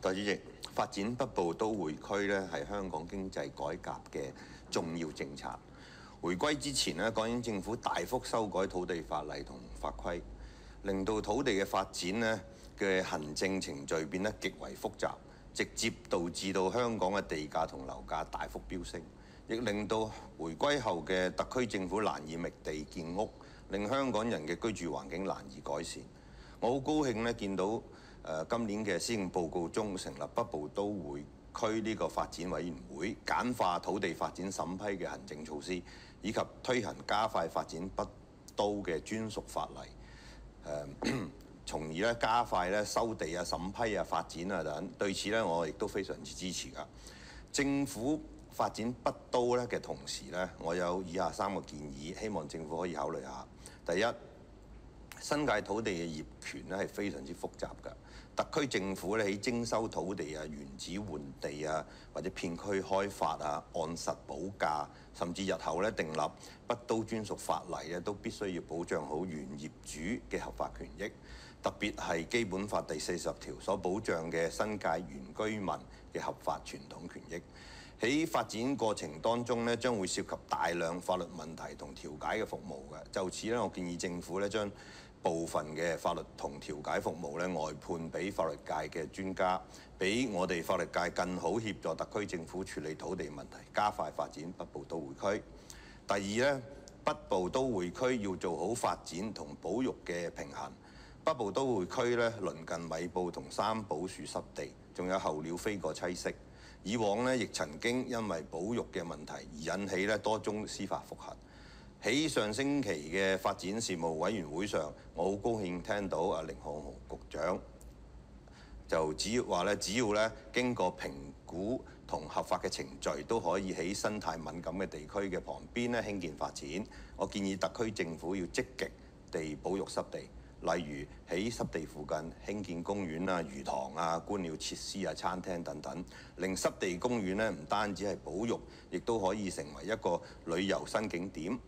代理主席，發展北部都會區咧係香港經濟改革嘅重要政策。回歸之前咧，港英政府大幅修改土地法例同法規，令到土地嘅發展咧嘅行政程序變得極為複雜，直接導致到香港嘅地價同樓價大幅飆升，亦令到回歸後嘅特區政府難以覓地建屋，令香港人嘅居住環境難以改善。我好高興咧見到今年嘅施政報告中成立北部都會區呢個發展委員會，簡化土地發展審批嘅行政措施，以及推行加快發展北都嘅專屬法例，從而咧加快咧收地啊、審批啊、發展啊等。對此咧，我亦都非常之支持㗎。政府發展北都咧嘅同時咧，我有以下3個建議，希望政府可以考慮下。第一，新界土地嘅業權咧係非常之複雜㗎。特區政府咧喺徵收土地啊、原址換地啊，或者片區開發啊、按實補價，甚至日後咧訂立北都專屬法例咧，都必須要保障好原業主嘅合法權益。特別係基本法第40條所保障嘅新界原居民嘅合法傳統權益。喺發展過程當中咧，將會涉及大量法律問題同調解嘅服務嘅。就此咧，我建議政府咧將部分嘅法律同調解服務咧外判俾法律界嘅專家，俾我哋法律界更好協助特區政府處理土地問題，加快發展北部都會區。第二咧，北部都會區要做好發展同保育嘅平衡。北部都會區咧鄰近米埔同三寶樹濕地，仲有候鳥飛過棲息。以往咧亦曾經因為保育嘅問題而引起咧多宗司法覆核。喺上星期嘅發展事務委員會上，我好高興聽到凌漢豪局長就只要咧經過評估同合法嘅程序，都可以喺生態敏感嘅地區嘅旁邊咧興建發展。我建議特區政府要積極地保育濕地，例如喺濕地附近興建公園啊、魚塘啊、觀鳥設施啊、餐廳等等，令濕地公園咧唔單止係保育，亦都可以成為一個旅遊新景點。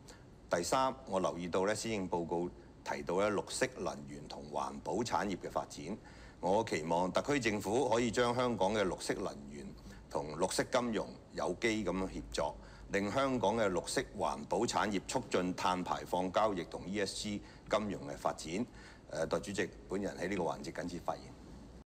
第三，我留意到咧施政報告提到咧綠色能源同環保產業嘅發展，我期望特區政府可以將香港嘅綠色能源同綠色金融有機咁樣協作，令香港嘅綠色環保產業促進碳排放交易同 ESG 金融嘅發展。代理主席，本人喺呢個環節謹此發言。